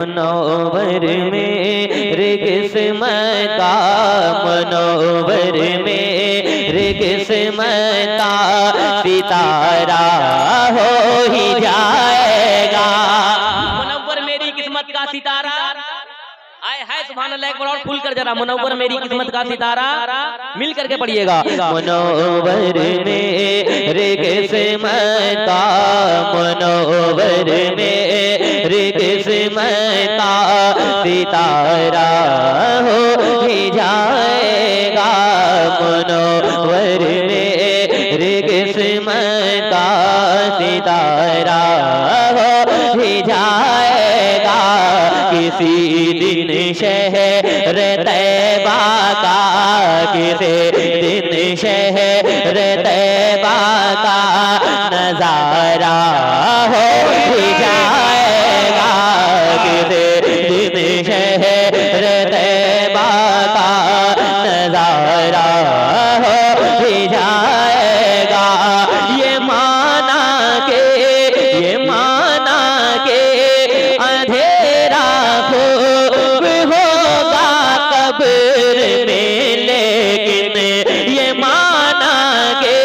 Manoeuvre मेरे किस्मत का, मनोवर मेरे किस्मत का सितारा हो ही जाएगा। मुनव्वर मेरी किस्मत का सितारा, आए हाय सुभान अल्लाह। एक बार और खुल कर जरा, मुनव्वर मेरी किस्मत का सितारा मिल करके पढ़िएगा। मनोवर मेरे किस्मत का, मनोवर मेरे किस्मत का सितारा हो ही जाएगा। मनोवर मेरे किस्मत का सितारा हो ही जाएगा। किसी दिन शहर तैबा का, किसी दिन शहर तैबा का नजारा हो ही जाएगा। किसी दिन शहर तैबा का नजारा हो ही जाएगा। ये माना के, ये माना के अंधेरा खूब होगा कब्र में, लेकिन ये माना के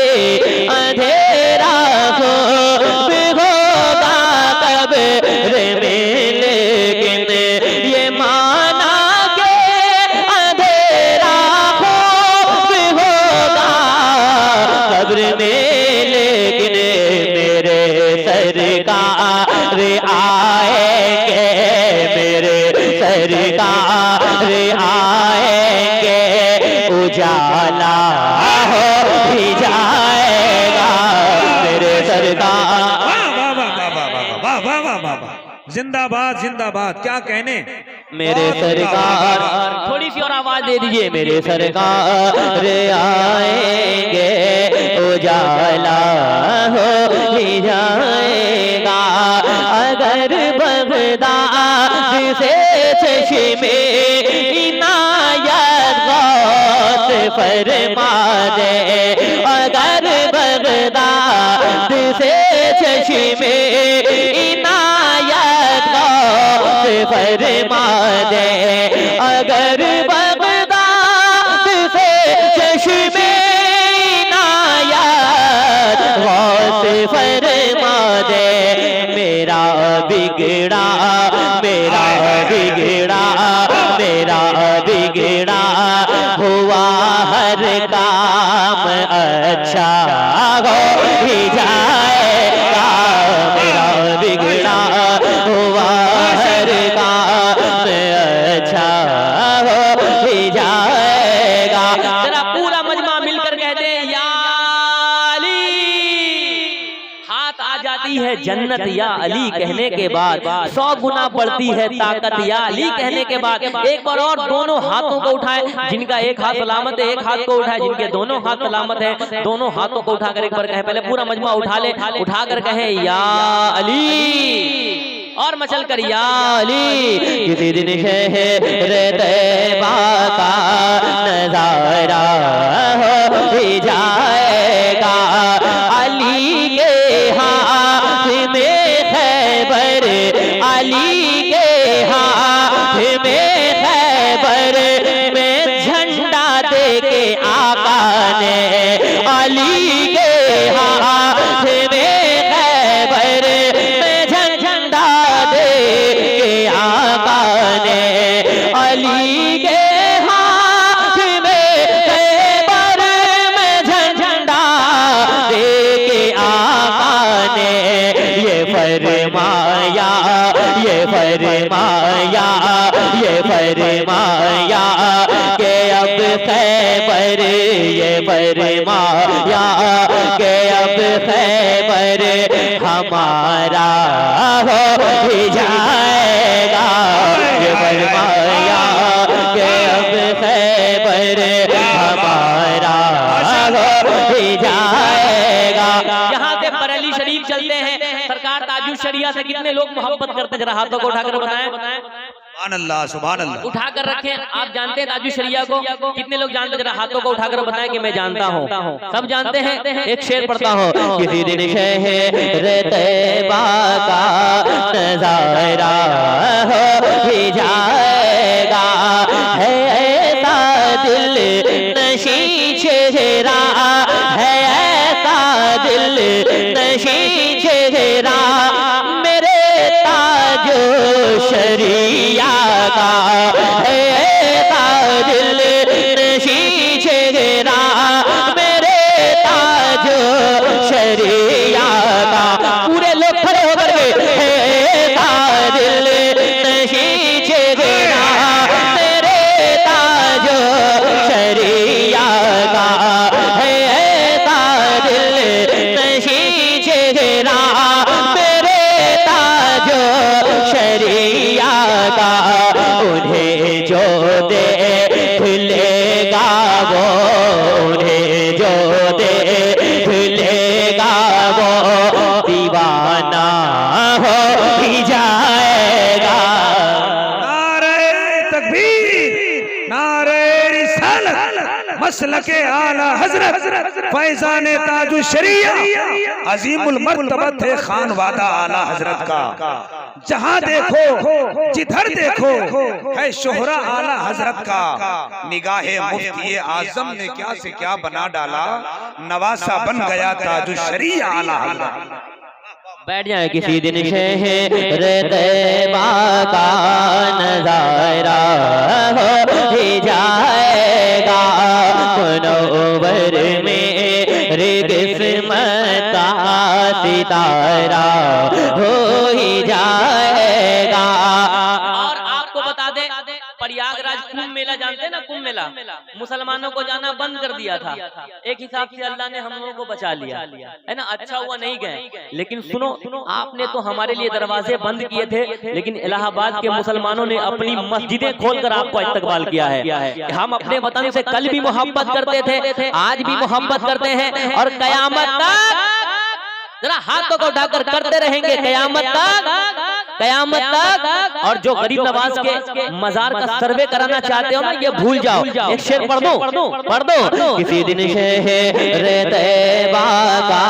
अंधेरा खूब होगा कब्र में, लेकिन ये माना के अंधेरा खूब होगा कब्र में, लेकिन मेरे सरकार आएंगे, मेरे सरकार आएंगे, उजाला हो ही जाएगा। मेरे सरकार, जिंदाबाद जिंदाबाद, क्या कहने। मेरे सरकार, थोड़ी सी और आवाज दे दीजिए। मेरे सरकार आएंगे, उजाला हो ही जाएगा। अगर बगदाद से चश्मे इनायत गौस फरमा दे, अगर बगदाद से चश्मे इनायत गौस फरमा दे, अगर बगदाद से चश्मे इनायत गौस फरमा दे, मेरा बिगड़ा, मेरा बिगड़ा, मेरा बिगड़ा हुआ हर काम अच्छा हो ही जाएगा। मेरा बिगड़ा हुआ हर काम अच्छा हो ही जाएगा। जरा पूरा मजमा मिलकर कहते हैं या अली। हाथ आ जाती है जन्नत या अली कहने के बाद, 100 गुना बढ़ती है ताकत या अली कहने के बाद। एक बार और दोनों हाथों को उठाए, जिनका एक हाथ सलामत है एक हाथ को उठाए, जिनके दोनों हाथ सलामत है दोनों हाथों को उठाकर एक बार कहे, पहले पूरा मजमा उठा ले, उठाकर कहे या अली, और मचल कर या अली। किसी दिन शहर तैबा का नजारा हो ही जाएगा। अली के हाथ में खैबर, अली के हाथ में खैबर में झंडा दे के आका ने, अली के हाथ में खैबर में झंडा दे के आका ने, अली के हाथ में खैबर में झंडा दे के आका ने ये फरमाया, ये फरमाया, ये फरमाया के अब खैबर, ये फरमाया के अब खैबर हमारा हो ही जाएगा। ये फरमाया के अब खैबर हमारा हो ही जाएगा। यहाँ से बरेली शरीफ चलते हैं, सरकार ताजुल शरिया से कितने लोग मोहब्बत करते, जरा हाथों को उठाकर बताएं। सुभान अल्लाह सुभान अल्लाह। उठा कर रखें। आप जानते हैं ताजु शरिया को? कितने लोग जानते हैं? जरा हाथों को उठाकर बताएं कि मैं जानता हूँ। सब जानते हैं? एक शेर पढ़ता हूँ। किसी दिन शहर तैबा का नजारा हो ही जाएगा, है ऐसा दिल नशी चेहरा, है ऐसा दिल नशी चेहरा, मेरे ताजो शरिया का, है ऐसा दिल नशी चेहरा, मेरे ताजो शरिया का। पूरे लोग खड़े होकर के, है ऐसा दिल नशी चेहरा, मेरे ताजो शरिया का, है ऐसा दिल नशी चेहरा, मेरे ताजो शरिया का। उन्हें जो देख लेगा वो, उन्हें जो देख लेगा वो दीवाना हो ही जाएगा। नारे तकबीर, नारे रिसालत, मसलके आला हजरत फैजान ताजु शरिया अजीमुल मर्तबत है खानवादा आला हजरत का। जहाँ देखो जिधर देखो है शोहरा आला हजरत का। निगाहे मुफ्ती आजम ने क्या से क्या बना डाला, नवासा बन गया ताजु शरिया आला हजरत। बैठ जाए। किसी दिन शहर तैबा का नजारा हो ही जाएगा, मुनव्वर मेरे किस्मत का सितारा हो ही जाएगा। और आपको बता दें, प्रयागराज कुंभ मेला जानते हैं ना? कुंभ मेला मुसलमानों को जाना बंद कर दिया था। एक हिसाब से अल्लाह ने हम लोगों को बचा लिया, है ना? अच्छा हुआ नहीं गए। लेकिन सुनो, आपने तो हमारे लिए दरवाजे बंद किए थे, लेकिन इलाहाबाद के मुसलमानों ने अपनी मस्जिदें खोलकर आपको इस्तकबाल किया है। हम अपने वतन से कल भी मोहब्बत करते थे, आज भी मोहब्बत करते हैं, और कयामत तक जरा हाथों को उठाकर करते रहेंगे, कयामत तक, कयामत तक। और जो गरीब नवाज के मजार का सर्वे कराना चाहते हो ना, ये भूल जाओ। एक शेर पढ़ दो। किसी दिन शहर तैबा का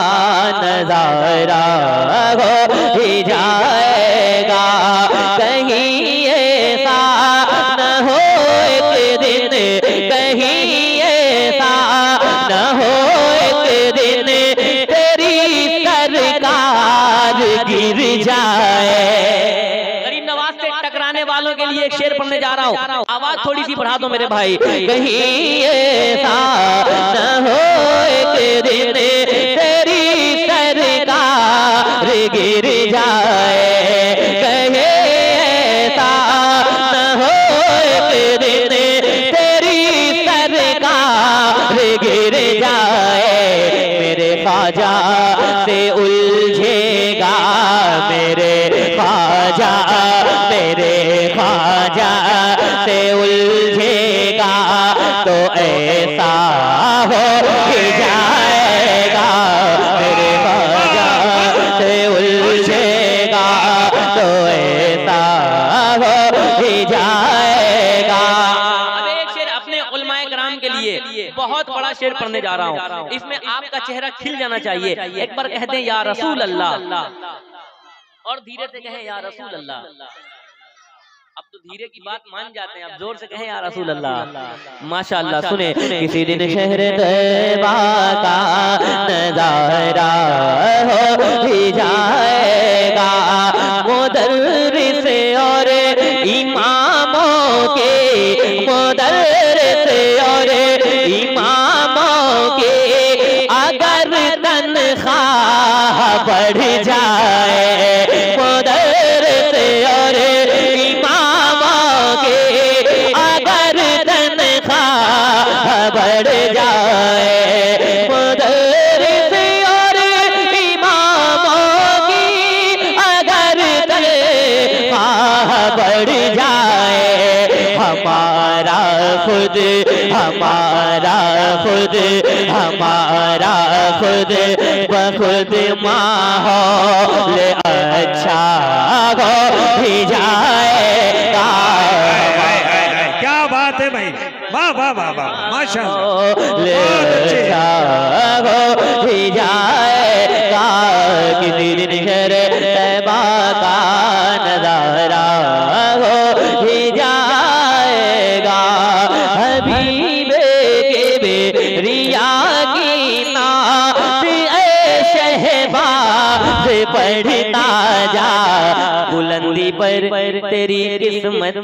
नजारा हो ही जाएगा, कहीं ऐसा न हो एक दिन, कहीं ऐसा न हो एक दिन तेरी सरकार गिर जाए। टकराने वालों के लिए एक शेर पढ़ने जा रहा हूँ। आवाज थोड़ी सी बढ़ा दो मेरे भाई। कहीं ऐसा न हो एक दिन तेरी सरकार गिर जाए, कहीं ऐसा न हो एक दिन तेरी सरकार गिर जाए। मेरे ख्वाजा से उलझेगा, मेरे ख्वाजा, मेरे ख्वाजा से उलझेगा तो ऐसा हो ही जाएगा। मेरे ख्वाजा से उलझेगा तो ऐसा हो ही जाएगा। अब एक शेर अपने उलमाए कराम के लिए बहुत बड़ा शेर पढ़ने जा रहा हूँ। इसमें आपका चेहरा खिल जाना चाहिए। एक बार कह दें या रसूल अल्लाह, और धीरे से कहें या रसूल अल्लाह। अब तो धीरे की बात मान जाते हैं, अब जोर से कहें या रसूल अल्लाह। माशाअल्लाह। सुने। किसी दिन शहर तैबा का नजारा हो ही जाएगा, मुदर्रिस और इमामों के, मुदर्रिस और इमामों के अगर तनख्वाह बढ़ जाए, मुदर्रिस और इमामों के अगर तनख्वाह बढ़ जाए, मुदर्रिस और इमामों की अगर तनख्वाह बढ़ जाए, हमारा खुद, हमारा खुद, हमारा खुद बखुद माहौल अच्छा हो ही जाएगा। वाह वाह वाह वाह माशाअल्लाह ही जाएगा किसी दिन शहर तैबा का नजारा हो ही जाएगा हबीबे के बेरिया की नात ऐ शहबाज पढ़ता जा बुलंदी पर तेरी किस्मत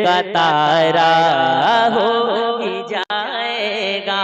का तारा हो जाएगा।